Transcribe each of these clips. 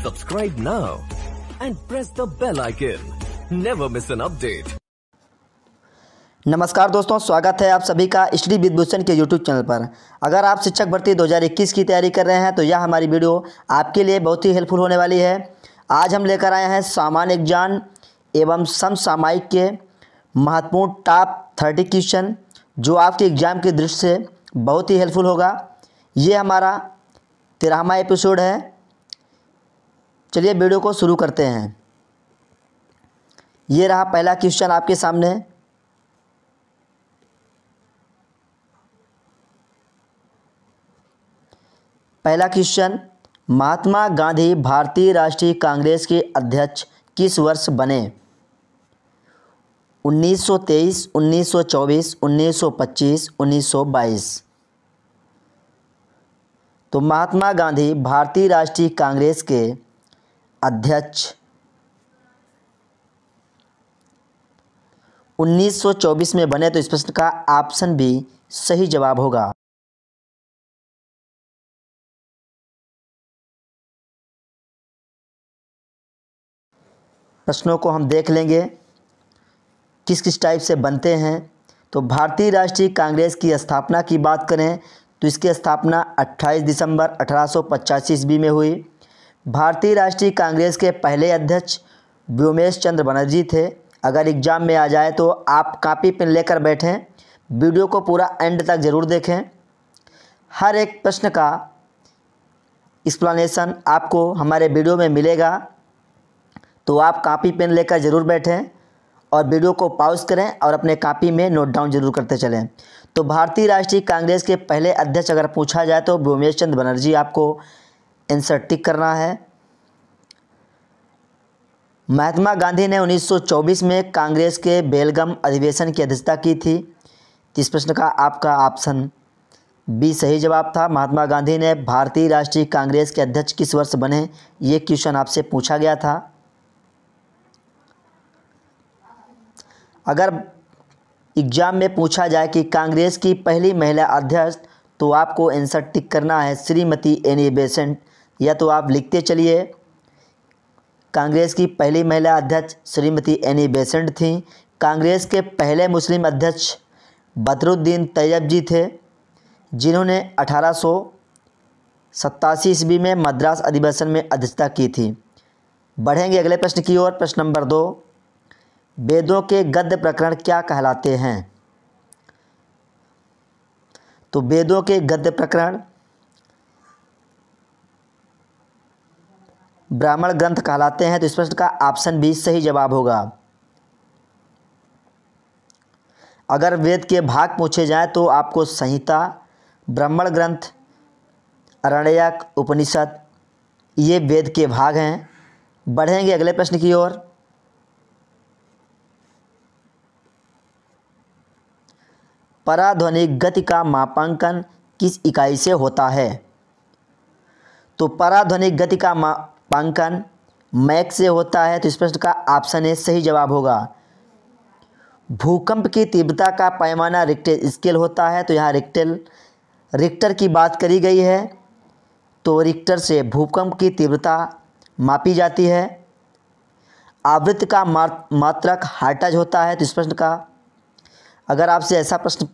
Subscribe now and press the bell icon. Never miss an update. नमस्कार दोस्तों, स्वागत है आप सभी का स्टडी विद भूषण के यूट्यूब चैनल पर। अगर आप शिक्षक भर्ती 2021 की तैयारी कर रहे हैं तो यह हमारी वीडियो आपके लिए बहुत ही हेल्पफुल होने वाली है। आज हम लेकर आए हैं सामान्य ज्ञान एवं समसामयिक के महत्वपूर्ण टॉप 30 क्वेश्चन जो आपके एग्जाम की दृष्टि से बहुत ही हेल्पफुल होगा। ये हमारा 13वां एपिसोड है। चलिए वीडियो को शुरू करते हैं। ये रहा पहला क्वेश्चन आपके सामने। पहला क्वेश्चन, महात्मा गांधी भारतीय राष्ट्रीय कांग्रेस के अध्यक्ष किस वर्ष बने? 1923, 1924, 1925, 1922। तो महात्मा गांधी भारतीय राष्ट्रीय कांग्रेस के अध्यक्ष 1924 में बने। तो इस प्रश्न का ऑप्शन भी सही जवाब होगा। प्रश्नों को हम देख लेंगे किस किस टाइप से बनते हैं। तो भारतीय राष्ट्रीय कांग्रेस की स्थापना की बात करें तो इसकी स्थापना 28 दिसंबर 1885 ईस्वी में हुई। भारतीय राष्ट्रीय कांग्रेस के पहले अध्यक्ष व्योमेश चंद्र बनर्जी थे। अगर एग्जाम में आ जाए तो आप कॉपी पेन लेकर बैठें, वीडियो को पूरा एंड तक ज़रूर देखें। हर एक प्रश्न का एक्सप्लेनेशन आपको हमारे वीडियो में मिलेगा, तो आप कॉपी पेन लेकर ज़रूर बैठें और वीडियो को पॉज करें और अपने कॉपी में नोट डाउन जरूर करते चलें। तो भारतीय राष्ट्रीय कांग्रेस के पहले अध्यक्ष अगर पूछा जाए तो व्योमेश चंद्र बनर्जी आपको आंसर टिक करना है। महात्मा गांधी ने 1924 में कांग्रेस के बेलगाम अधिवेशन की अध्यक्षता की थी। इस प्रश्न का आपका ऑप्शन बी सही जवाब था। महात्मा गांधी ने भारतीय राष्ट्रीय कांग्रेस के अध्यक्ष किस वर्ष बने, ये क्वेश्चन आपसे पूछा गया था। अगर एग्जाम में पूछा जाए कि कांग्रेस की पहली महिला अध्यक्ष, तो आपको आंसर टिक करना है श्रीमती एनी बेसेंट। या तो आप लिखते चलिए, कांग्रेस की पहली महिला अध्यक्ष श्रीमती एनी बेसेंट थी। कांग्रेस के पहले मुस्लिम अध्यक्ष बदरुद्दीन तैयब जी थे, जिन्होंने 1887 ईस्वी में मद्रास अधिवेशन में अध्यक्षता की थी। बढ़ेंगे अगले प्रश्न की ओर। प्रश्न नंबर 2, वेदों के गद्य प्रकरण क्या कहलाते हैं? तो वेदों के गद्य प्रकरण ब्राह्मण ग्रंथ कहलाते हैं। तो इस प्रश्न का ऑप्शन बी सही जवाब होगा। अगर वेद के भाग पूछे जाए तो आपको संहिता, ब्राह्मण ग्रंथ, आरण्यक, उपनिषद, ये वेद के भाग हैं। बढ़ेंगे अगले प्रश्न की ओर। पराध्वनिक गति का मापांकन किस इकाई से होता है? तो पराध्वनिक गति का मापांकन मैक से होता है। तो इस प्रश्न का ऑप्शन ए सही जवाब होगा। भूकंप की तीव्रता का पैमाना रिक्टर स्केल होता है। तो यहाँ रिक्टर की बात करी गई है, तो रिक्टर से भूकंप की तीव्रता मापी जाती है। आवृत्ति का मात्रक हर्ट्ज होता है। तो इस प्रश्न का अगर आपसे ऐसा प्रश्न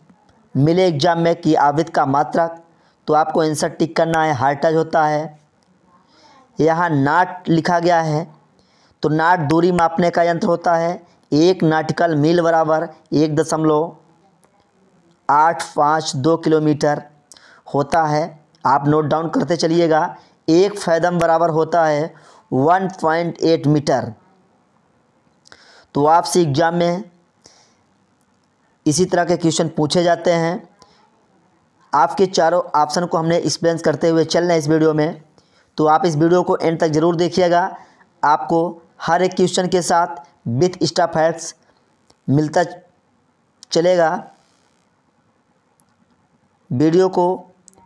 मिले एग्जाम में कि आवृत्ति का मात्रक, तो आपको आंसर टिक करना है हर्ट्ज होता है। यहाँ नाट लिखा गया है, तो नाट दूरी मापने का यंत्र होता है। 1 नाटिकल मील बराबर 1.852 किलोमीटर होता है। आप नोट डाउन करते चलिएगा। 1 फैदम बराबर होता है 1.8 मीटर। तो आपसे एग्जाम में इसी तरह के क्वेश्चन पूछे जाते हैं। आपके चारों ऑप्शन को हमने एक्सप्लेन करते हुए चलना है इस वीडियो में, तो आप इस वीडियो को एंड तक ज़रूर देखिएगा। आपको हर एक क्वेश्चन के साथ विथ एक्स्ट्रा फैक्ट्स मिलता चलेगा। वीडियो को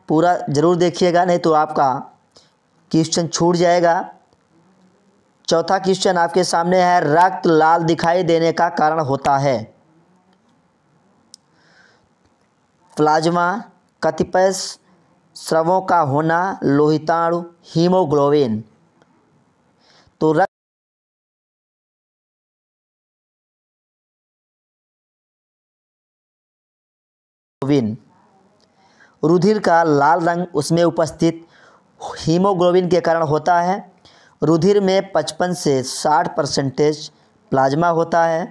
पूरा ज़रूर देखिएगा, नहीं तो आपका क्वेश्चन छूट जाएगा। चौथा क्वेश्चन आपके सामने है, रक्त लाल दिखाई देने का कारण होता है? प्लाज्मा, कतिपय स्रावों का होना, लोहिताणु, हीमोग्लोबिन। तो हीमोग्लोबिन, रुधिर का लाल रंग उसमें उपस्थित हीमोग्लोबिन के कारण होता है। रुधिर में 55 से 60% प्लाज्मा होता है।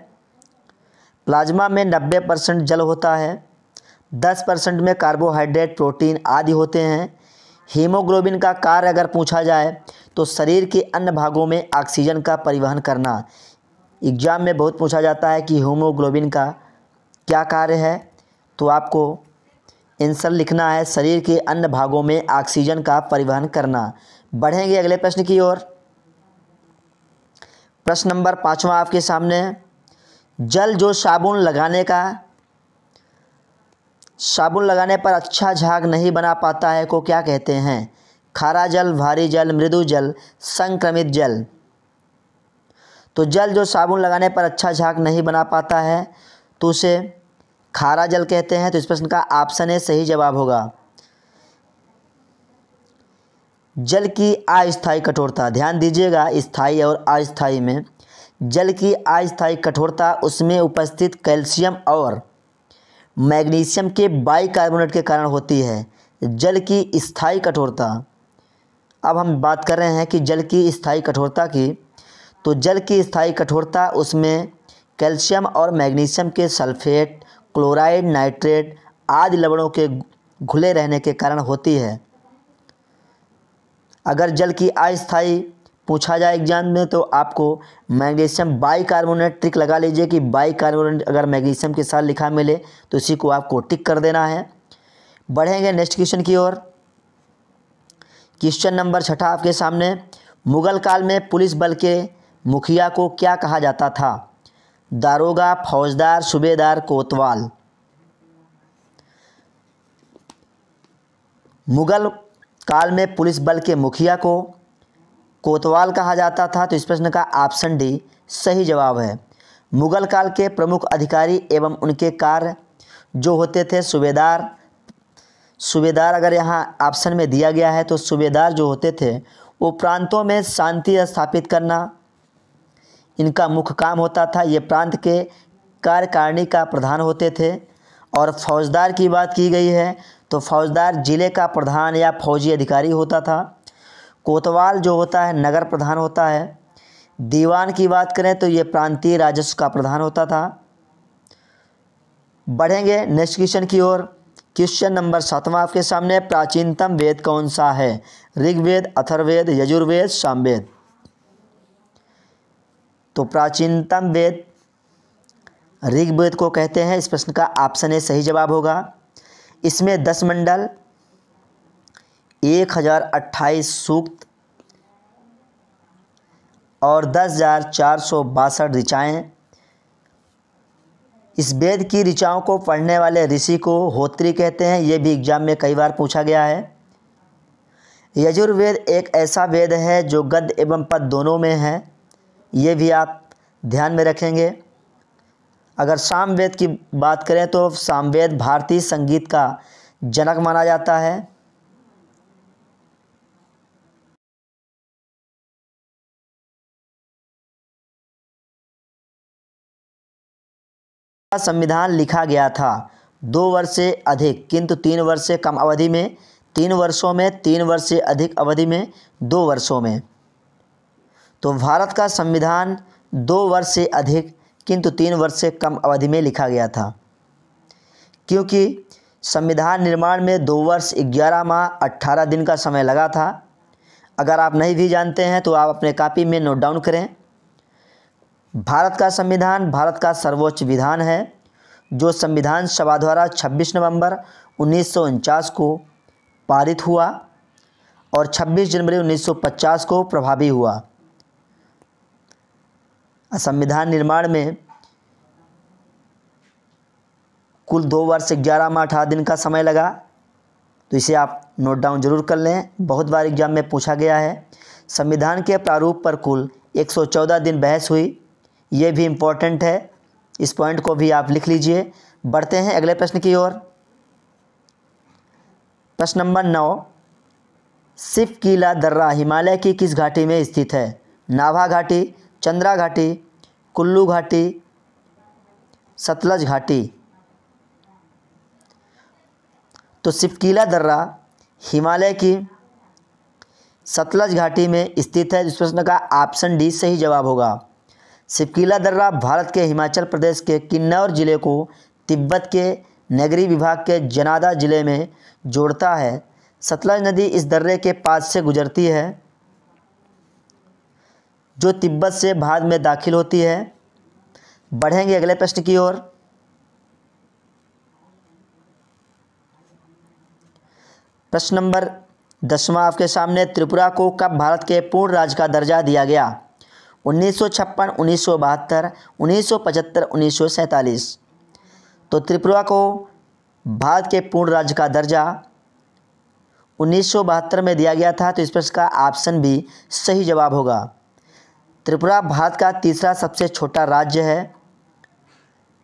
प्लाज्मा में 90% जल होता है। 10% में कार्बोहाइड्रेट, प्रोटीन आदि होते हैं। हीमोग्लोबिन का कार्य अगर पूछा जाए तो शरीर के अन्य भागों में ऑक्सीजन का परिवहन करना। एग्जाम में बहुत पूछा जाता है कि हीमोग्लोबिन का क्या कार्य है, तो आपको आंसर लिखना है शरीर के अन्य भागों में ऑक्सीजन का परिवहन करना। बढ़ेंगे अगले प्रश्न की ओर। प्रश्न नंबर 5वां आपके सामने है। जल जो साबुन लगाने पर अच्छा झाग नहीं बना पाता है को क्या कहते हैं? खारा जल, भारी जल, मृदु जल, संक्रमित जल। तो जल जो साबुन लगाने पर अच्छा झाग नहीं बना पाता है तो उसे खारा जल कहते हैं। तो इस प्रश्न का ऑप्शन ए सही जवाब होगा। जल की अस्थायी कठोरता, ध्यान दीजिएगा, स्थायी और अस्थायी में जल की अस्थायी कठोरता उसमें उपस्थित कैल्शियम और मैग्नीशियम के बाइकार्बोनेट के कारण होती है। जल की स्थायी कठोरता, अब हम बात कर रहे हैं कि जल की स्थायी कठोरता की, तो जल की स्थायी कठोरता उसमें कैल्शियम और मैग्नीशियम के सल्फेट, क्लोराइड, नाइट्रेट आदि लवणों के घुले रहने के कारण होती है। अगर जल की अस्थायी पूछा जाए एग्जाम में तो आपको मैग्नीशियम बाइकार्बोनेट ट्रिक लगा लीजिए कि बाइकार्बोनेट अगर मैग्नीशियम के साथ लिखा मिले तो इसी को आपको टिक कर देना है। बढ़ेंगे नेक्स्ट क्वेश्चन की ओर। क्वेश्चन नंबर 6 आपके सामने। मुगल काल में पुलिस बल के मुखिया को क्या कहा जाता था? दारोगा, फौजदार, सूबेदार, कोतवाल। मुगल काल में पुलिस बल के मुखिया को कोतवाल कहा जाता था। तो इस प्रश्न का ऑप्शन डी सही जवाब है। मुगल काल के प्रमुख अधिकारी एवं उनके कार्य जो होते थे सूबेदार अगर यहाँ ऑप्शन में दिया गया है तो सूबेदार जो होते थे वो प्रांतों में शांति स्थापित करना इनका मुख्य काम होता था। ये प्रांत के कार्यकारिणी का प्रधान होते थे। और फौजदार की बात की गई है तो फौजदार जिले का प्रधान या फौजी अधिकारी होता था। कोतवाल जो होता है नगर प्रधान होता है। दीवान की बात करें तो ये प्रांतीय राजस्व का प्रधान होता था। बढ़ेंगे नेक्स्ट क्वेश्चन की ओर। क्वेश्चन नंबर 7वां आपके सामने। प्राचीनतम वेद कौन सा है? ऋग्वेद, अथर्ववेद, यजुर्वेद, सामवेद। तो प्राचीनतम वेद ऋग्वेद को कहते हैं। इस प्रश्न का ऑप्शन ए सही जवाब होगा। इसमें 10 मंडल, 1028 सूक्त और 10,462 ऋचाएँ। इस वेद की ऋचाओं को पढ़ने वाले ऋषि को होत्री कहते हैं। ये भी एग्जाम में कई बार पूछा गया है। यजुर्वेद एक ऐसा वेद है जो गद्य एवं पद्य दोनों में है। ये भी आप ध्यान में रखेंगे। अगर सामवेद की बात करें तो सामवेद भारतीय संगीत का जनक माना जाता है। संविधान लिखा गया था 2 वर्ष से अधिक किंतु 3 वर्ष से कम अवधि में, 3 वर्षों में, 3 वर्ष से अधिक अवधि में, 2 वर्षों में। तो भारत का संविधान 2 वर्ष से अधिक किंतु 3 वर्ष से कम अवधि में लिखा गया था, क्योंकि संविधान निर्माण में 2 वर्ष 11 माह 18 दिन का समय लगा था। अगर आप नहीं भी जानते हैं तो आप अपने कॉपी में नोट डाउन करें। भारत का संविधान भारत का सर्वोच्च विधान है जो संविधान सभा द्वारा 26 नवंबर 1949 को पारित हुआ और 26 जनवरी 1950 को प्रभावी हुआ। संविधान निर्माण में कुल 2 वर्ष 11 माह 18 दिन का समय लगा, तो इसे आप नोट डाउन जरूर कर लें। बहुत बार एग्जाम में पूछा गया है। संविधान के प्रारूप पर कुल 114 दिन बहस हुई, ये भी इम्पोर्टेंट है, इस पॉइंट को भी आप लिख लीजिए। बढ़ते हैं अगले प्रश्न की ओर। प्रश्न नंबर 9। सिफ कीला दर्रा हिमालय की किस घाटी में स्थित है? नाभा घाटी, चंद्रा घाटी, कुल्लू घाटी, सतलज घाटी। तो सिपकीला दर्रा हिमालय की सतलज घाटी में स्थित है। इस प्रश्न का ऑप्शन डी सही जवाब होगा। सिपकीला दर्रा भारत के हिमाचल प्रदेश के किन्नौर जिले को तिब्बत के नगरी विभाग के जनादा जिले में जोड़ता है। सतलज नदी इस दर्रे के पास से गुजरती है, जो तिब्बत से भारत में दाखिल होती है। बढ़ेंगे अगले प्रश्न की ओर। प्रश्न नंबर 10वां आपके सामने। त्रिपुरा को कब भारत के पूर्ण राज्य का दर्जा दिया गया? 1956, 1972, 1975, 1947। तो त्रिपुरा को भारत के पूर्ण राज्य का दर्जा 1972 में दिया गया था। तो इस प्रश्न का ऑप्शन भी सही जवाब होगा। त्रिपुरा भारत का तीसरा सबसे छोटा राज्य है।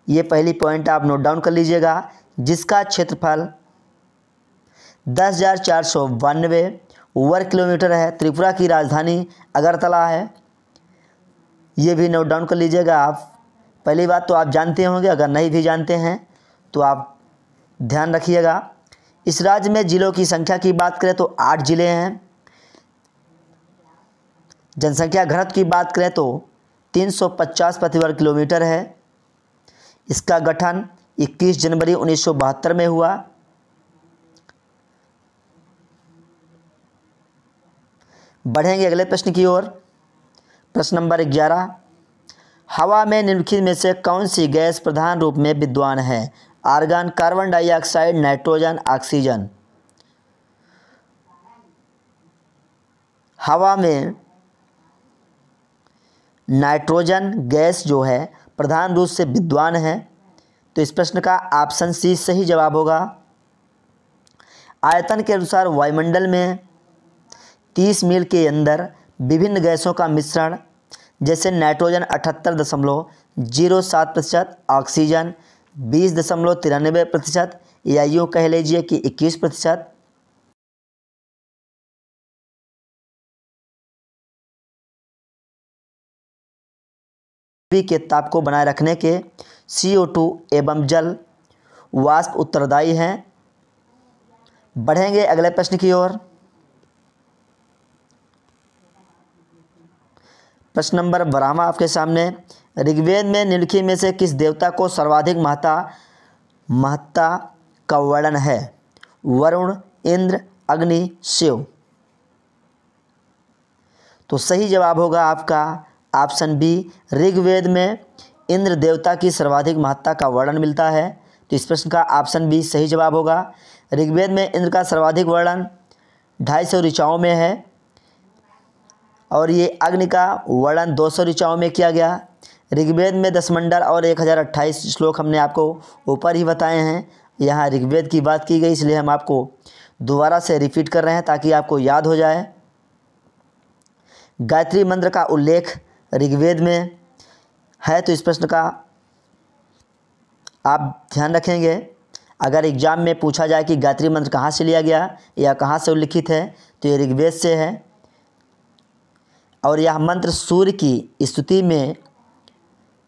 ये पहली पॉइंट आप नोट डाउन कर लीजिएगा, जिसका क्षेत्रफल 10,492 वर्ग किलोमीटर है। त्रिपुरा की राजधानी अगरतला है। ये भी नोट डाउन कर लीजिएगा आप। पहली बात तो आप जानते होंगे, अगर नहीं भी जानते हैं तो आप ध्यान रखिएगा। इस राज्य में जिलों की संख्या की बात करें तो 8 जिले हैं। जनसंख्या घनत्व की बात करें तो 350 प्रति वर्ग किलोमीटर है। इसका गठन 21 जनवरी 1972 में हुआ। बढ़ेंगे अगले प्रश्न की ओर। प्रश्न नंबर 11। हवा में निम्नलिखित में से कौन सी गैस प्रधान रूप में विद्यमान है? Argon, carbon dioxide, nitrogen, oxygen. हवा में नाइट्रोजन गैस जो है प्रधान रूप से विद्यमान है। तो इस प्रश्न का ऑप्शन सी सही जवाब होगा। आयतन के अनुसार वायुमंडल में 30 मील के अंदर विभिन्न गैसों का मिश्रण, जैसे नाइट्रोजन 78.07%, ऑक्सीजन 20.93%, या यूँ कह लीजिए कि 21%। के ताप को बनाए रखने के CO2 एवं जल वाष्प उत्तरदायी हैं। बढ़ेंगे अगले प्रश्न की ओर। प्रश्न नंबर 12वां आपके सामने। ऋग्वेद में निम्नलिखित में से किस देवता को सर्वाधिक महत्ता का वर्णन है? वरुण, इंद्र, अग्नि, शिव। तो सही जवाब होगा आपका ऑप्शन बी। ऋग्वेद में इंद्र देवता की सर्वाधिक महत्ता का वर्णन मिलता है। तो इस प्रश्न का ऑप्शन बी सही जवाब होगा। ऋग्वेद में इंद्र का सर्वाधिक वर्णन 250 ऋचाओं में है, और ये अग्नि का वर्णन 200 ऋचाओं में किया गया। ऋग्वेद में 10 मंडल और 1028 श्लोक हमने आपको ऊपर ही बताए हैं। यहाँ ऋग्वेद की बात की गई, इसलिए हम आपको दोबारा से रिपीट कर रहे हैं ताकि आपको याद हो जाए। गायत्री मंत्र का उल्लेख ऋग्वेद में है। तो इस प्रश्न का आप ध्यान रखेंगे। अगर एग्जाम में पूछा जाए कि गायत्री मंत्र कहाँ से लिया गया या कहाँ से उल्लिखित है, तो ये ऋग्वेद से है। और यह मंत्र सूर्य की स्तुति में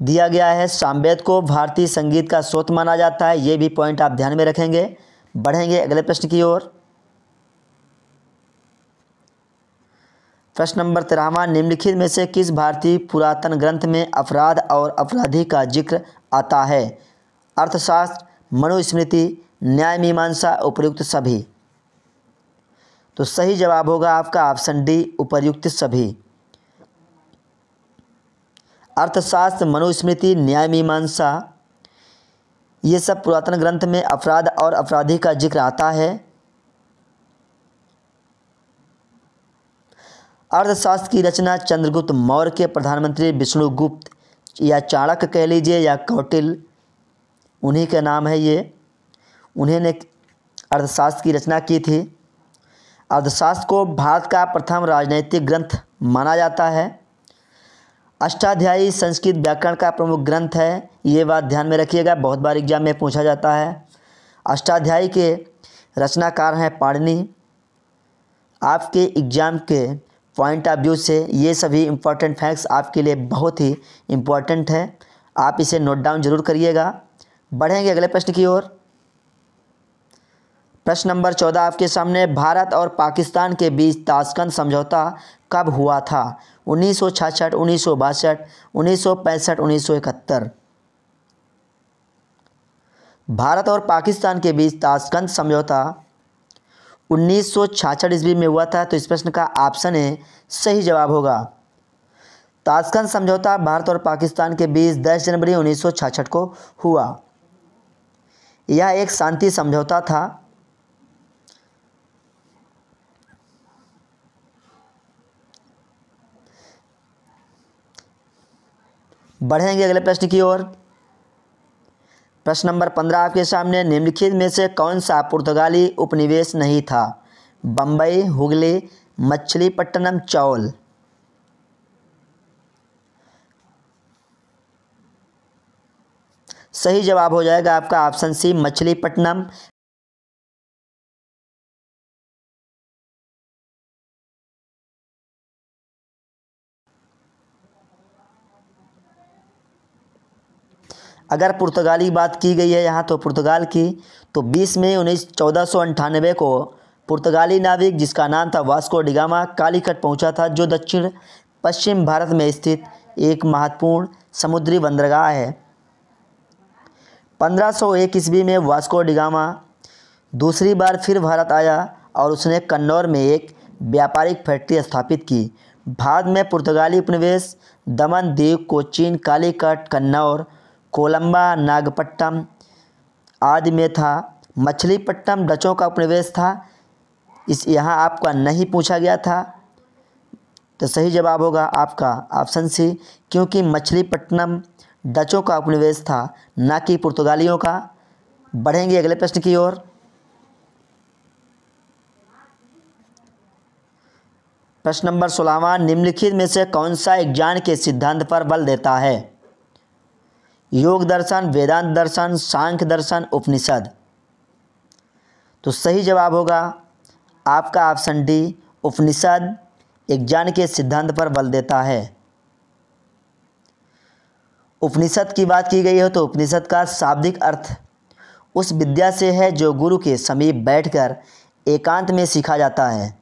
दिया गया है। सामवेद को भारतीय संगीत का स्रोत माना जाता है। ये भी पॉइंट आप ध्यान में रखेंगे। बढ़ेंगे अगले प्रश्न की ओर। प्रश्न नंबर 13वां। निम्नलिखित में से किस भारतीय पुरातन ग्रंथ में अपराध और अपराधी का जिक्र आता है? अर्थशास्त्र, मनुस्मृति, न्याय मीमांसा, उपर्युक्त सभी। तो सही जवाब होगा आपका ऑप्शन डी, उपर्युक्त सभी। अर्थशास्त्र, मनुस्मृति, न्याय मीमांसा, ये सब पुरातन ग्रंथ में अपराध और अपराधी का जिक्र आता है। अर्थशास्त्र की रचना चंद्रगुप्त मौर्य के प्रधानमंत्री विष्णुगुप्त या चाणक्य कह लीजिए या कौटिल्य, उन्हीं का नाम है ये। उन्हीं ने अर्थशास्त्र की रचना की थी। अर्थशास्त्र को भारत का प्रथम राजनैतिक ग्रंथ माना जाता है। अष्टाध्यायी संस्कृत व्याकरण का प्रमुख ग्रंथ है। ये बात ध्यान में रखिएगा, बहुत बार एग्जाम में पूछा जाता है। अष्टाध्यायी के रचनाकार हैं पाणिनि। आपके एग्जाम के पॉइंट ऑफ व्यू से ये सभी इम्पॉर्टेंट फैक्ट्स आपके लिए बहुत ही इम्पॉर्टेंट है, आप इसे नोट डाउन जरूर करिएगा। बढ़ेंगे अगले प्रश्न की ओर। प्रश्न नंबर 14 आपके सामने, भारत और पाकिस्तान के बीच ताशकंद समझौता कब हुआ था? 1966, 1962, 1965, 1971। भारत और पाकिस्तान के बीच ताशकंद समझौता 1966 ईस्वी में हुआ था। तो इस प्रश्न का ऑप्शन ए सही जवाब होगा। ताशकंद समझौता भारत और पाकिस्तान के बीच 10 जनवरी 1966 को हुआ। यह एक शांति समझौता था। बढ़ेंगे अगले प्रश्न की ओर। प्रश्न नंबर 15 आपके सामने, निम्नलिखित में से कौन सा पुर्तगाली उपनिवेश नहीं था? बम्बई, हुगली, मछलीपट्टनम, चौल। सही जवाब हो जाएगा आपका ऑप्शन सी, मछलीपट्टनम। अगर पुर्तगाली बात की गई है यहाँ तो पुर्तगाल की, तो 20 मई 1498 को पुर्तगाली नाविक जिसका नाम था वास्को डिगामा कालीकट पहुँचा था, जो दक्षिण पश्चिम भारत में स्थित एक महत्वपूर्ण समुद्री बंदरगाह है। 1501 ईस्वी में वास्को डिगामा दूसरी बार फिर भारत आया और उसने कन्नौर में एक व्यापारिक फैक्ट्री स्थापित की। बाद में पुर्तगाली उपनिवेश दमन द्वीप, कोचीन, कालीकट, कन्नौर, कोलंबा, नागपट्टनम आदि में था। मछलीपट्टनम डचों का उपनिवेश था, इस यहाँ आपका नहीं पूछा गया था। तो सही जवाब होगा आपका ऑप्शन सी, क्योंकि मछलीपट्टनम डचों का उपनिवेश था, ना कि पुर्तगालियों का। बढ़ेंगे अगले प्रश्न की ओर। प्रश्न नंबर 16वां, निम्नलिखित में से कौन सा एक ज्ञान के सिद्धांत पर बल देता है? योग दर्शन, वेदांत दर्शन, सांख्य दर्शन, उपनिषद। तो सही जवाब होगा आपका ऑप्शन डी, उपनिषद एक ज्ञान के सिद्धांत पर बल देता है। उपनिषद की बात की गई हो तो उपनिषद का शाब्दिक अर्थ उस विद्या से है जो गुरु के समीप बैठकर एकांत में सीखा जाता है।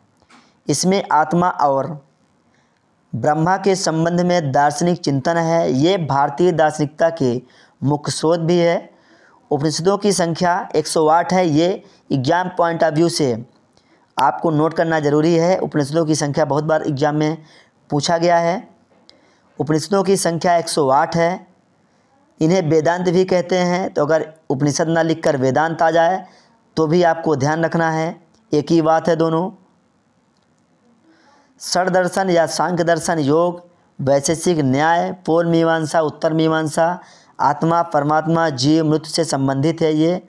इसमें आत्मा और ब्रह्मा के संबंध में दार्शनिक चिंतन है। ये भारतीय दार्शनिकता के मुख्य स्रोत भी है। उपनिषदों की संख्या 108 है। ये एग्जाम पॉइंट ऑफ व्यू से आपको नोट करना ज़रूरी है। उपनिषदों की संख्या बहुत बार एग्जाम में पूछा गया है। उपनिषदों की संख्या 108 है। इन्हें वेदांत भी कहते हैं, तो अगर उपनिषद ना लिखकर वेदांत आ जाए तो भी आपको ध्यान रखना है, एक ही बात है दोनों। षड दर्शन या सांख्य दर्शन योग, वैशेषिक न्याय, पूर्व मीमांसा, उत्तर मीमांसा, आत्मा, परमात्मा, जीव, मृत्यु से संबंधित है ये।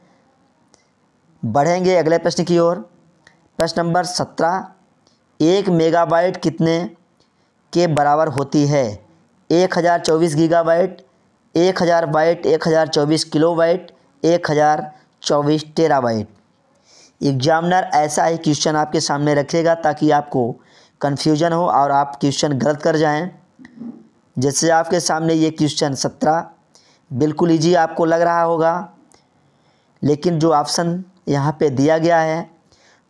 बढ़ेंगे अगले प्रश्न की ओर। प्रश्न नंबर 17, 1 मेगाबाइट कितने के बराबर होती है? 1024 gigabyte, 1000 byte, 1024 kilobyte, 1024 terabyte. Examiner ऐसा ही क्वेश्चन आपके सामने रखेगा ताकि आपको कन्फ्यूजन हो और आप क्वेश्चन गलत कर जाएं। जैसे आपके सामने ये क्वेश्चन 17 बिल्कुल ईजी आपको लग रहा होगा, लेकिन जो ऑप्शन यहाँ पे दिया गया है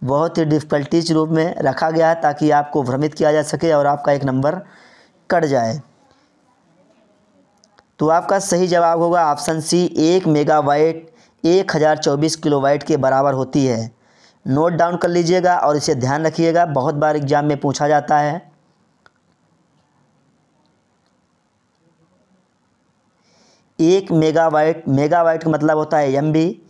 बहुत ही डिफ़िकल्टीज रूप में रखा गया है ताकि आपको भ्रमित किया जा सके और आपका एक नंबर कट जाए। तो आपका सही जवाब होगा ऑप्शन सी, 1 मेगाबाइट 1024 किलोबाइट के बराबर होती है। नोट डाउन कर लीजिएगा और इसे ध्यान रखिएगा, बहुत बार एग्जाम में पूछा जाता है। 1 मेगाबाइट, मेगाबाइट का मतलब होता है एमबी।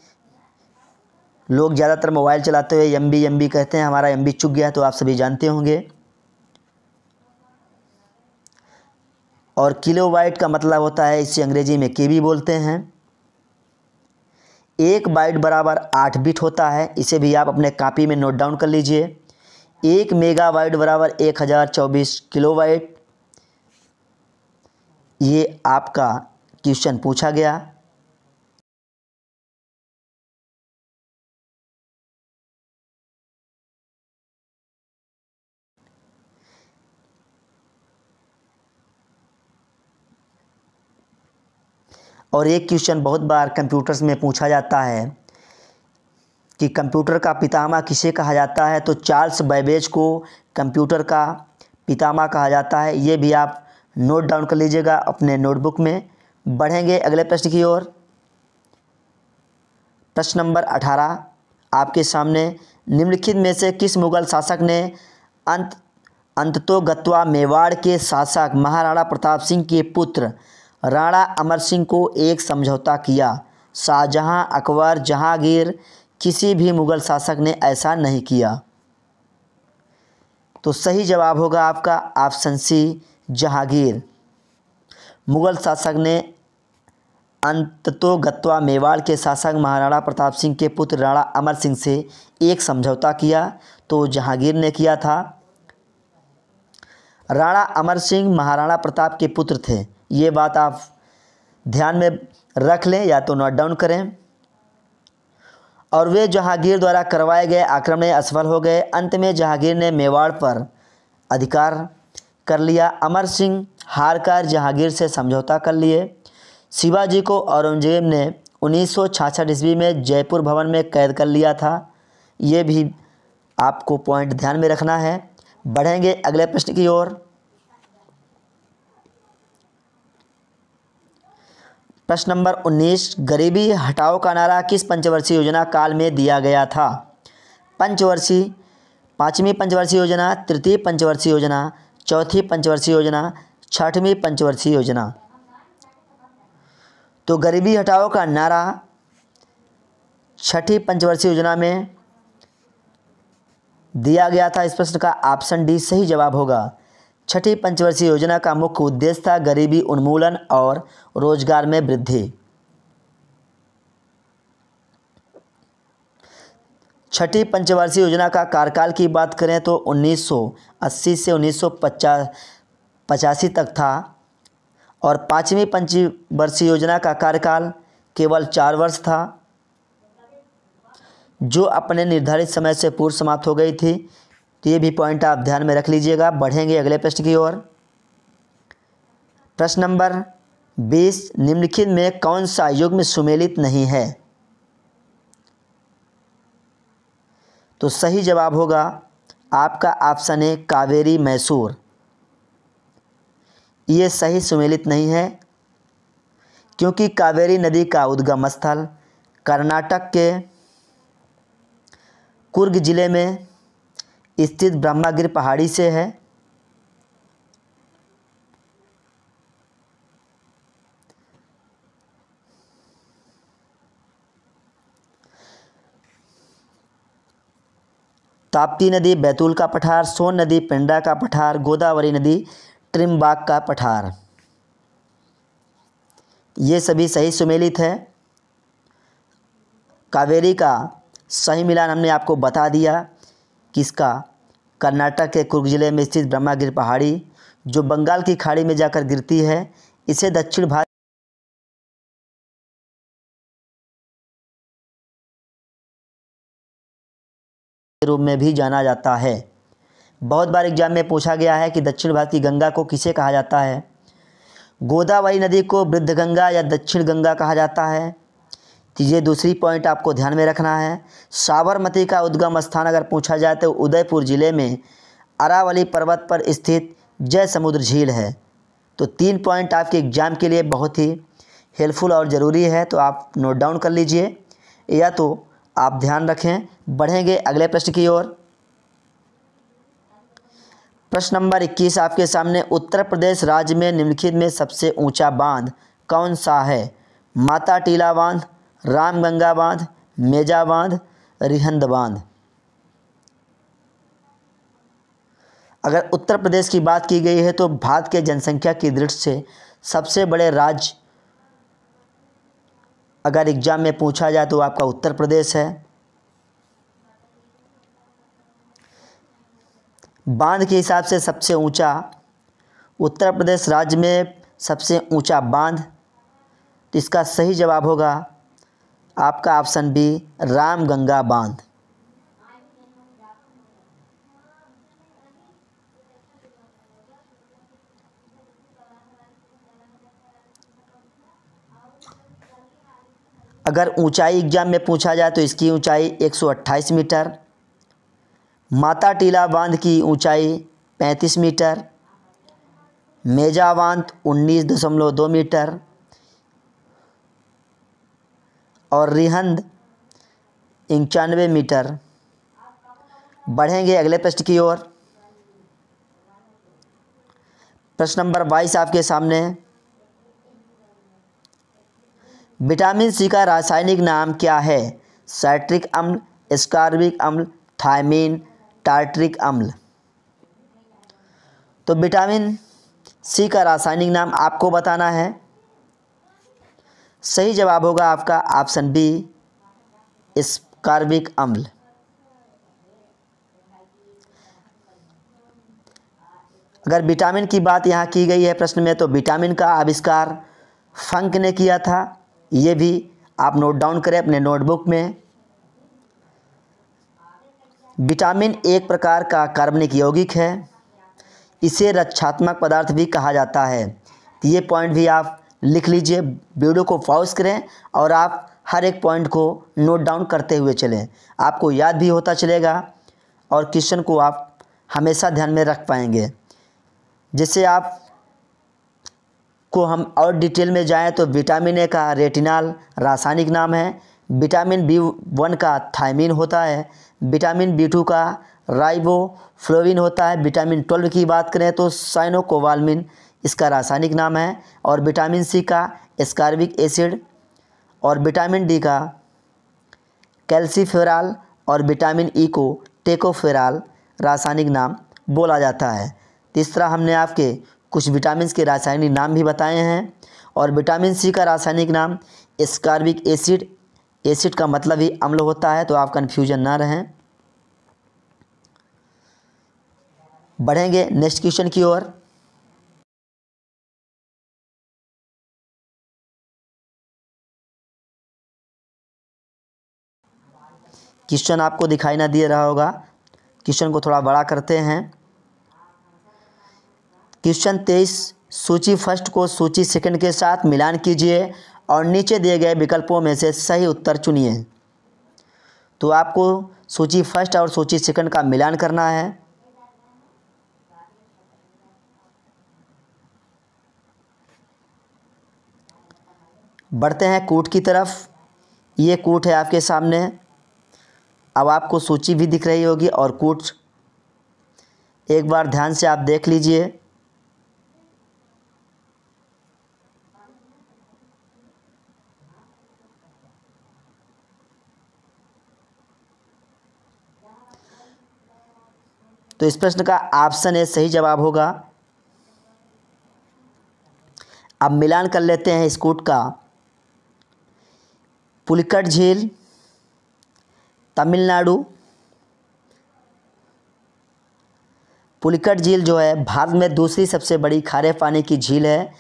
लोग ज़्यादातर मोबाइल चलाते हुए एमबी कहते हैं, हमारा एमबी चुक गया तो आप सभी जानते होंगे। और किलोबाइट का मतलब होता है, इसे अंग्रेजी में केबी बोलते हैं। 1 बाइट बराबर 8 बिट होता है, इसे भी आप अपने कॉपी में नोट डाउन कर लीजिए। 1 मेगाबाइट बराबर 1024 किलोबाइट, ये आपका क्वेश्चन पूछा गया। और एक क्वेश्चन बहुत बार कंप्यूटर्स में पूछा जाता है कि कंप्यूटर का पितामह किसे कहा जाता है, तो चार्ल्स बैबेज को कंप्यूटर का पितामह कहा जाता है। ये भी आप नोट डाउन कर लीजिएगा अपने नोटबुक में। बढ़ेंगे अगले प्रश्न की ओर। प्रश्न नंबर 18 आपके सामने, निम्नलिखित में से किस मुगल शासक ने अंततोगत्वा मेवाड़ के शासक महाराणा प्रताप सिंह के पुत्र राणा अमर सिंह को एक समझौता किया? शाहजहां, अकबर, जहांगीर, किसी भी मुगल शासक ने ऐसा नहीं किया। तो सही जवाब होगा आपका ऑप्शन सी, जहांगीर। मुगल शासक ने अंततोगत्वा मेवाड़ के शासक महाराणा प्रताप सिंह के पुत्र राणा अमर सिंह से एक समझौता किया, तो जहांगीर ने किया था। राणा अमर सिंह महाराणा प्रताप के पुत्र थे, ये बात आप ध्यान में रख लें या तो नोट डाउन करें। और वे जहांगीर द्वारा करवाए गए आक्रमण में असफल हो गए। अंत में जहांगीर ने मेवाड़ पर अधिकार कर लिया। अमर सिंह हारकर जहांगीर से समझौता कर लिए। शिवाजी को औरंगजेब ने 1966 ईस्वी में जयपुर भवन में कैद कर लिया था। ये भी आपको पॉइंट ध्यान में रखना है। बढ़ेंगे अगले प्रश्न की ओर। प्रश्न नंबर 19, गरीबी हटाओ का नारा किस पंचवर्षीय योजना काल में दिया गया था? पंचवर्षीय, पाँचवीं पंचवर्षीय योजना, तृतीय पंचवर्षीय योजना, चौथी पंचवर्षीय योजना, छठवीं पंचवर्षीय योजना। तो गरीबी हटाओ का नारा छठी पंचवर्षीय योजना में दिया गया था। इस प्रश्न का ऑप्शन डी सही जवाब होगा। छठी पंचवर्षीय योजना का मुख्य उद्देश्य था गरीबी उन्मूलन और रोजगार में वृद्धि। छठी पंचवर्षीय योजना का कार्यकाल की बात करें तो 1980 से 1985 तक था और पाँचवीं पंचवर्षीय योजना का कार्यकाल केवल 4 वर्ष था, जो अपने निर्धारित समय से पूर्व समाप्त हो गई थी। तो ये भी पॉइंट आप ध्यान में रख लीजिएगा। बढ़ेंगे अगले प्रश्न की ओर। प्रश्न नंबर 20, निम्नलिखित में कौन सा युग्म सुमेलित नहीं है? तो सही जवाब होगा आपका ऑप्शन ए, कावेरी मैसूर। ये सही सुमेलित नहीं है क्योंकि कावेरी नदी का उद्गम स्थल कर्नाटक के कुर्ग जिले में स्थित ब्रह्मगिर पहाड़ी से है। ताप्ती नदी बैतूल का पठार, सोन नदी पेंड्रा का पठार, गोदावरी नदी त्रिम्बाक का पठार। ये सभी सही सुमेलित है। कावेरी का सही मिलान हमने आपको बता दिया। किसका? कर्नाटक के कुर्ग जिले में स्थित ब्रह्मगिर पहाड़ी जो बंगाल की खाड़ी में जाकर गिरती है। इसे दक्षिण भारत के रूप में भी जाना जाता है। बहुत बार एग्जाम में पूछा गया है कि दक्षिण भारत की गंगा को किसे कहा जाता है। गोदावरी नदी को वृद्ध गंगा या दक्षिण गंगा कहा जाता है। तो ये दूसरी पॉइंट आपको ध्यान में रखना है। साबरमती का उद्गम स्थान अगर पूछा जाए तो उदयपुर जिले में अरावली पर्वत पर स्थित जय समुद्र झील है। तो 3 पॉइंट आपके एग्जाम के लिए बहुत ही हेल्पफुल और ज़रूरी है, तो आप नोट डाउन कर लीजिए या तो आप ध्यान रखें। बढ़ेंगे अगले प्रश्न की ओर। प्रश्न नंबर 21 आपके सामने, उत्तर प्रदेश राज्य में निम्नलिखित में सबसे ऊंचा बांध कौन सा है? माता टीला बांध, रामगंगा बांध, मेजा बांध, रिहंद बांध। अगर उत्तर प्रदेश की बात की गई है तो भारत के जनसंख्या की दृष्टि से सबसे बड़े राज्य अगर एग्जाम में पूछा जाए तो आपका उत्तर प्रदेश है। बांध के हिसाब से सबसे ऊंचा उत्तर प्रदेश राज्य में सबसे ऊंचा बांध, तो इसका सही जवाब होगा आपका ऑप्शन बी, रामगंगा बांध। अगर ऊंचाई एग्जाम में पूछा जाए तो इसकी ऊंचाई 128 मीटर, माता टीला बांध की ऊंचाई 35 मीटर, मेजा बांध 19.2 मीटर और रिहंद 91 मीटर। बढ़ेंगे अगले प्रश्न की ओर। प्रश्न नंबर 22 आपके सामने। विटामिन सी का रासायनिक नाम क्या है? साइट्रिक अम्ल, एस्कॉर्बिक अम्ल, थायमीन, टार्ट्रिक अम्ल। तो विटामिन सी का रासायनिक नाम आपको बताना है। सही जवाब होगा आपका ऑप्शन बी, एस्कॉर्बिक अम्ल। अगर विटामिन की बात यहाँ की गई है प्रश्न में, तो विटामिन का आविष्कार फंक ने किया था। ये भी आप नोट डाउन करें अपने नोटबुक में। विटामिन एक प्रकार का कार्बनिक यौगिक है। इसे रक्षात्मक पदार्थ भी कहा जाता है। तो ये पॉइंट भी आप लिख लीजिए। वीडियो को पॉज करें और आप हर एक पॉइंट को नोट डाउन करते हुए चलें। आपको याद भी होता चलेगा और क्वेश्चन को आप हमेशा ध्यान में रख पाएंगे। जिससे आप को हम और डिटेल में जाएं तो विटामिन ए का रेटिनॉल रासायनिक नाम है। विटामिन B1 का थायमीन होता है। विटामिन B2 का राइबोफ्लोविन होता है। विटामिन 12 की बात करें तो साइनोकोबाल्मिन इसका रासायनिक नाम है। और विटामिन सी का एस्कॉर्बिक एसिड और विटामिन डी का कैल्सीफेरॉल और विटामिन ई को टेकोफेरॉल रासायनिक नाम बोला जाता है। तीसरा हमने आपके कुछ विटामिन के रासायनिक नाम भी बताए हैं। और विटामिन सी का रासायनिक नाम एस्कॉर्बिक एसिड, एसिड का मतलब ही अम्ल होता है, तो आप कन्फ्यूजन ना रहें। बढ़ेंगे नेक्स्ट क्वेश्चन की ओर। क्वेश्चन आपको दिखाई ना दे रहा होगा। क्वेश्चन को थोड़ा बड़ा करते हैं। क्वेश्चन 23, सूची फर्स्ट को सूची सेकंड के साथ मिलान कीजिए और नीचे दिए गए विकल्पों में से सही उत्तर चुनिए। तो आपको सूची फर्स्ट और सूची सेकंड का मिलान करना है। बढ़ते हैं कूट की तरफ। ये कूट है आपके सामने। अब आपको सूची भी दिख रही होगी और कूट एक बार ध्यान से आप देख लीजिए। तो इस प्रश्न का ऑप्शन ए सही जवाब होगा। अब मिलान कर लेते हैं इस कूट का। पुलिकट झील तमिलनाडु। पुलिकट झील जो है भारत में दूसरी सबसे बड़ी खारे पानी की झील है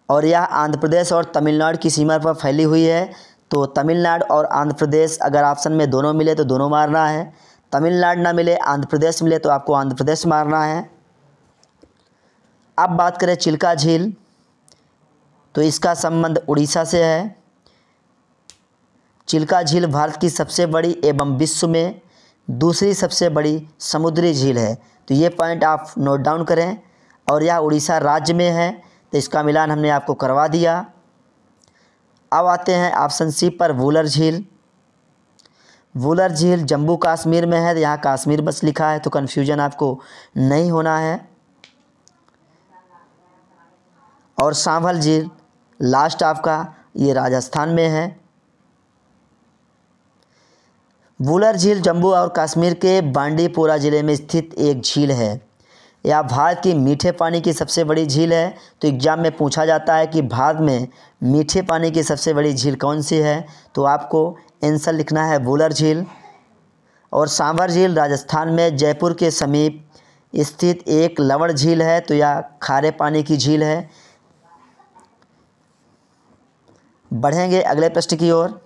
और यह आंध्र प्रदेश और तमिलनाडु की सीमा पर फैली हुई है। तो तमिलनाडु और आंध्र प्रदेश अगर ऑप्शन में दोनों मिले तो दोनों मारना है। तमिलनाडु ना मिले, आंध्र प्रदेश मिले तो आपको आंध्र प्रदेश मारना है। अब बात करें चिल्का झील, तो इसका संबंध उड़ीसा से है। चिल्का झील भारत की सबसे बड़ी एवं विश्व में दूसरी सबसे बड़ी समुद्री झील है। तो ये पॉइंट आप नोट डाउन करें। और यह उड़ीसा राज्य में है, तो इसका मिलान हमने आपको करवा दिया। अब आते हैं ऑप्शन सी पर, वुलर झील। वुलर झील जम्मू कश्मीर में है। यहाँ कश्मीर बस लिखा है, तो कन्फ्यूजन आपको नहीं होना है। और सांभर झील लास्ट आपका, ये राजस्थान में है। वुलर झील जम्मू और कश्मीर के बांडीपोरा ज़िले में स्थित एक झील है। यह भारत की मीठे पानी की सबसे बड़ी झील है। तो एग्जाम में पूछा जाता है कि भारत में मीठे पानी की सबसे बड़ी झील कौन सी है, तो आपको आंसर लिखना है वुलर झील। और सांभर झील राजस्थान में जयपुर के समीप स्थित एक लवण झील है। तो यह खारे पानी की झील है। बढ़ेंगे अगले प्रश्न की ओर।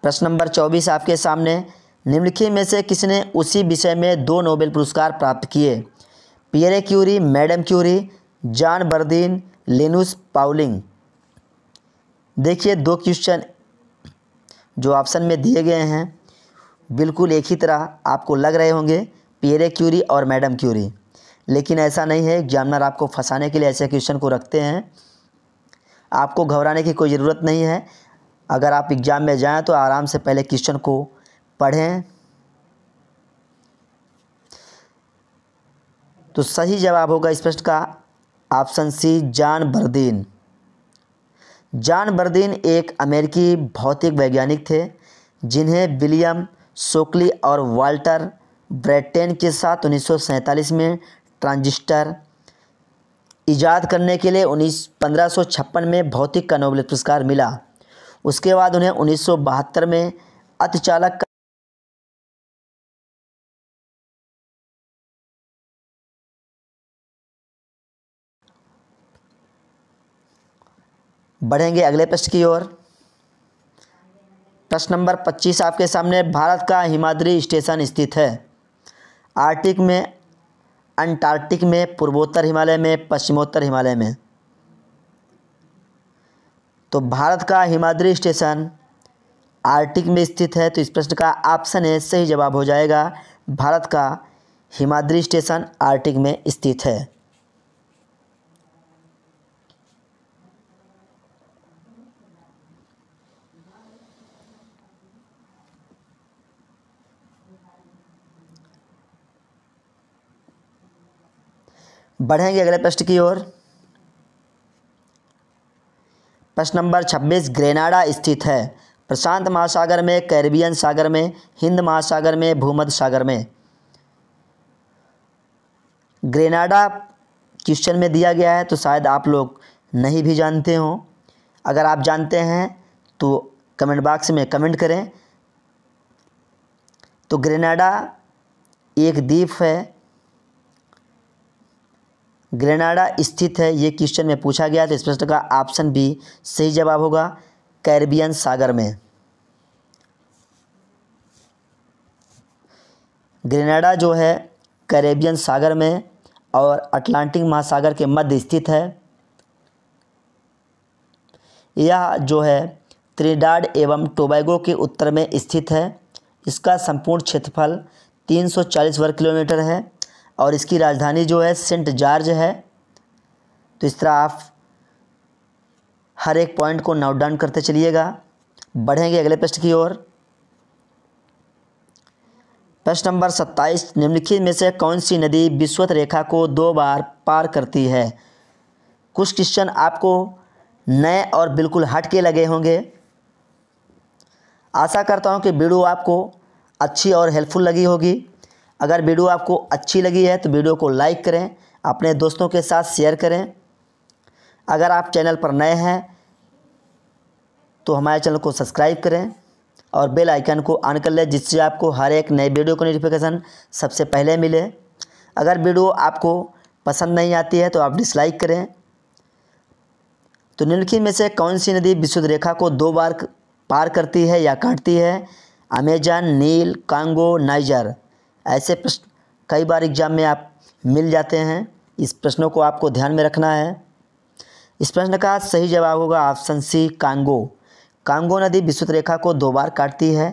प्रश्न नंबर 24 आपके सामने। निम्नलिखित में से किसने उसी विषय में 2 नोबेल पुरस्कार प्राप्त किए? Pierre Curie, madam Curie, John Bardeen, Linus Pauling. देखिए 2 क्वेश्चन जो ऑप्शन में दिए गए हैं बिल्कुल एक ही तरह आपको लग रहे होंगे, पियरे क्यूरी और मैडम क्यूरी, लेकिन ऐसा नहीं है। एग्जामिनर आपको फंसाने के लिए ऐसे क्वेश्चन को रखते हैं। आपको घबराने की कोई ज़रूरत नहीं है। अगर आप एग्ज़ाम में जाएं तो आराम से पहले क्वेश्चन को पढ़ें। तो सही जवाब होगा इस प्रश्न का ऑप्शन सी, जॉन बर्दीन। जॉन बर्दीन एक अमेरिकी भौतिक वैज्ञानिक थे जिन्हें विलियम शोकली और वाल्टर ब्रैटेन के साथ 1947 में ट्रांजिस्टर इजाद करने के लिए 1556 में भौतिक का नोबेल पुरस्कार मिला। उसके बाद उन्हें 1972 में अतिचालक बढ़ेंगे अगले प्रश्न की ओर। प्रश्न नंबर 25 आपके सामने। भारत का हिमाद्री स्टेशन स्थित है? आर्कटिक में, अंटार्कटिक में, पूर्वोत्तर हिमालय में, पश्चिमोत्तर हिमालय में? तो भारत का हिमाद्री स्टेशन आर्कटिक में स्थित है, तो इस प्रश्न का ऑप्शन ए सही जवाब हो जाएगा। भारत का हिमाद्री स्टेशन आर्कटिक में स्थित है। बढ़ेंगे अगले प्रश्न की ओर। प्रश्न नंबर 26 ग्रेनाडा स्थित है? प्रशांत महासागर में, कैरिबियन सागर में, हिंद महासागर में, भूमध्य सागर में? ग्रेनाडा क्वेश्चन में दिया गया है तो शायद आप लोग नहीं भी जानते हों। अगर आप जानते हैं तो कमेंट बॉक्स में कमेंट करें। तो ग्रेनाडा एक द्वीप है, ग्रेनाडा स्थित है, ये क्वेश्चन में पूछा गया। तो इस प्रश्न का ऑप्शन बी सही जवाब होगा, कैरिबियन सागर में। ग्रेनाडा जो है कैरेबियन सागर में और अटलांटिक महासागर के मध्य स्थित है। यह जो है त्रिनिडाद एवं टोबैगो के उत्तर में स्थित है। इसका संपूर्ण क्षेत्रफल 340 वर्ग किलोमीटर है और इसकी राजधानी जो है सेंट जॉर्ज है। तो इस तरह आप हर एक पॉइंट को नोट डाउन करते चलिएगा। बढ़ेंगे अगले प्रश्न की ओर। प्रश्न नंबर 27 निम्नलिखित में से कौन सी नदी विषुवत रेखा को 2 बार पार करती है? कुछ क्वेश्चन आपको नए और बिल्कुल हट के लगे होंगे। आशा करता हूं कि वीडियो आपको अच्छी और हेल्पफुल लगी होगी। अगर वीडियो आपको अच्छी लगी है तो वीडियो को लाइक करें, अपने दोस्तों के साथ शेयर करें। अगर आप चैनल पर नए हैं तो हमारे चैनल को सब्सक्राइब करें और बेल आइकन को ऑन कर लें, जिससे आपको हर एक नए वीडियो का नोटिफिकेशन सबसे पहले मिले। अगर वीडियो आपको पसंद नहीं आती है तो आप डिसलाइक करें। तो निम्नलिखित में से कौन सी नदी विषुवत रेखा को 2 बार पार करती है या काटती है? अमेजन, नील, कांगो, नाइजर? ऐसे प्रश्न कई बार एग्जाम में आप मिल जाते हैं। इस प्रश्नों को आपको ध्यान में रखना है। इस प्रश्न का सही जवाब होगा ऑप्शन सी, कांगो। कांगो नदी विषुवत रेखा को 2 बार काटती है।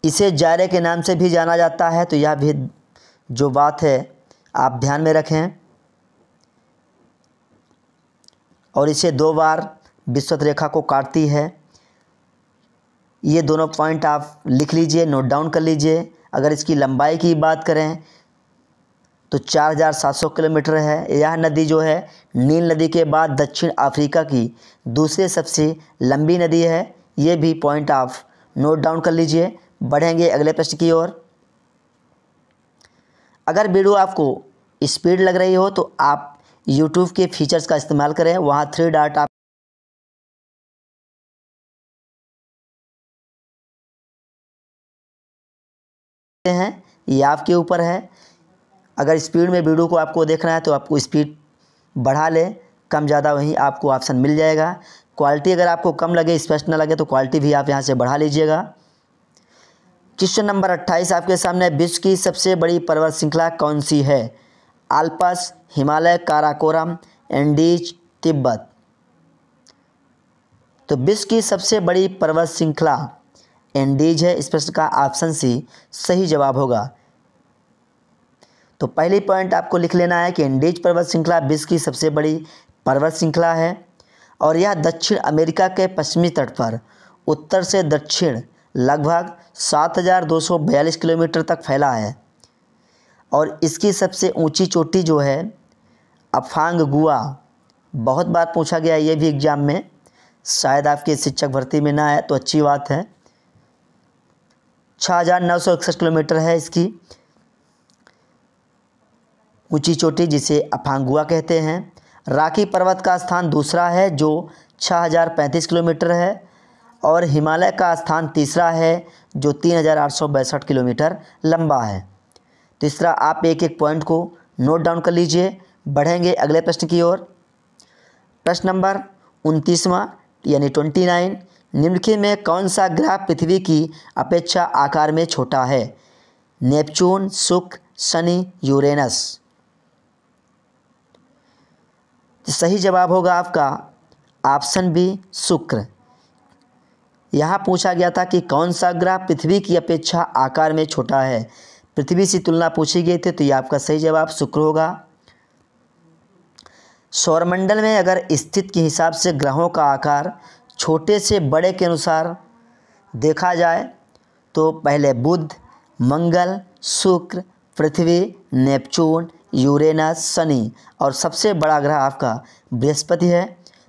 इसे जायरे के नाम से भी जाना जाता है, तो यह भी जो बात है आप ध्यान में रखें। और इसे 2 बार विषुवत रेखा को काटती है। ये दोनों पॉइंट आप लिख लीजिए, नोट डाउन कर लीजिए। अगर इसकी लंबाई की बात करें तो 4700 किलोमीटर है। यह नदी जो है नील नदी के बाद दक्षिण अफ्रीका की दूसरी सबसे लंबी नदी है। ये भी पॉइंट आप नोट डाउन कर लीजिए। बढ़ेंगे अगले प्रश्न की ओर। अगर वीडियो आपको स्पीड लग रही हो तो आप YouTube के फीचर्स का इस्तेमाल करें। वहाँ 3 डॉट आप हैं, ये आपके ऊपर है। अगर स्पीड में वीडियो को आपको देखना है तो आपको स्पीड बढ़ा ले, कम ज़्यादा वहीं आपको ऑप्शन मिल जाएगा। क्वालिटी अगर आपको कम लगे, स्पष्ट ना लगे, तो क्वालिटी भी आप यहाँ से बढ़ा लीजिएगा। क्वेश्चन नंबर 28 आपके सामने। विश्व की सबसे बड़ी पर्वत श्रृंखला कौन सी है? Alps, Himalaya, Karakoram, Andes, Tibet. तो विश्व की सबसे बड़ी पर्वत श्रृंखला एंडीज है। इस प्रश्न का ऑप्शन सी सही जवाब होगा। तो पहली पॉइंट आपको लिख लेना है कि एंडीज पर्वत श्रृंखला विश्व की सबसे बड़ी पर्वत श्रृंखला है और यह दक्षिण अमेरिका के पश्चिमी तट पर उत्तर से दक्षिण लगभग 7,242 किलोमीटर तक फैला है और इसकी सबसे ऊंची चोटी जो है अफांगगुआ, बहुत बार पूछा गया ये भी एग्जाम में, शायद आपके शिक्षक भर्ती में ना आए तो अच्छी बात है। 6,961 किलोमीटर है इसकी ऊंची चोटी, जिसे अफांगुआ कहते हैं। राकी पर्वत का स्थान दूसरा है जो 6,035 किलोमीटर है और हिमालय का स्थान तीसरा है जो 3,862 किलोमीटर लंबा है। तीसरा आप एक एक पॉइंट को नोट डाउन कर लीजिए। बढ़ेंगे अगले प्रश्न की ओर। प्रश्न नंबर 29वां यानी 29, निम्नलिखित में कौन सा ग्रह पृथ्वी की अपेक्षा आकार में छोटा है? नेपच्यून, शुक्र, शनि, यूरेनस। सही जवाब होगा आपका ऑप्शन बी शुक्र। यहाँ पूछा गया था कि कौन सा ग्रह पृथ्वी की अपेक्षा आकार में छोटा है, पृथ्वी से तुलना पूछी गई थी, तो ये आपका सही जवाब शुक्र होगा। सौरमंडल में अगर स्थिति के हिसाब से ग्रहों का आकार छोटे से बड़े के अनुसार देखा जाए तो पहले बुध, मंगल, शुक्र, पृथ्वी, नेपच्यून, यूरेनस, शनि और सबसे बड़ा ग्रह आपका बृहस्पति है।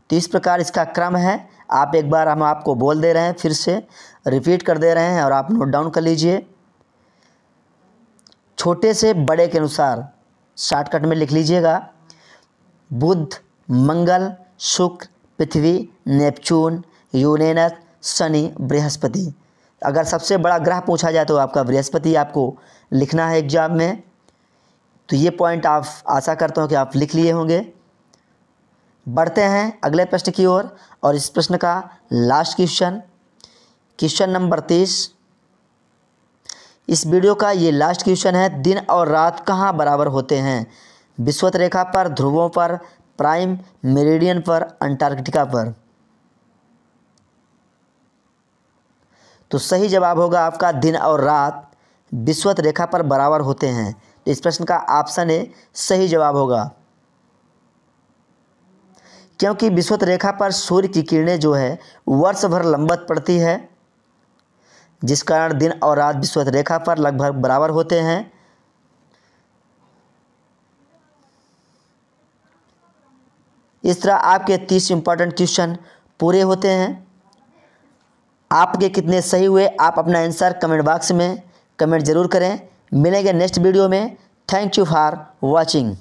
तो इस प्रकार इसका क्रम है। आप एक बार हम आपको बोल दे रहे हैं, फिर से रिपीट कर दे रहे हैं और आप नोट डाउन कर लीजिए। छोटे से बड़े के अनुसार शॉर्टकट में लिख लीजिएगा। बुध, मंगल, शुक्र, पृथ्वी, नेपच्यून, यूरेनस, शनि, बृहस्पति। अगर सबसे बड़ा ग्रह पूछा जाए तो आपका बृहस्पति आपको लिखना है एग्जाम में। तो ये पॉइंट आप आशा करता हूँ कि आप लिख लिए होंगे। बढ़ते हैं अगले प्रश्न की ओर और इस प्रश्न का लास्ट क्वेश्चन नंबर 30। इस वीडियो का ये लास्ट क्वेश्चन है। दिन और रात कहाँ बराबर होते हैं? विषुवत रेखा पर, ध्रुवों पर, प्राइम मेरिडियन पर, अंटार्कटिका पर। तो सही जवाब होगा आपका दिन और रात विषुवत रेखा पर बराबर होते हैं। तो इस प्रश्न का ऑप्शन ए सही जवाब होगा, क्योंकि विषुवत रेखा पर सूर्य की किरणें जो है वर्ष भर लंबवत पड़ती है, जिस कारण दिन और रात विषुवत रेखा पर लगभग बराबर होते हैं। इस तरह आपके 30 इंपॉर्टेंट क्वेश्चन पूरे होते हैं। आपके कितने सही हुए आप अपना आंसर कमेंट बॉक्स में कमेंट जरूर करें। मिलेंगे नेक्स्ट वीडियो में। Thank you for watching.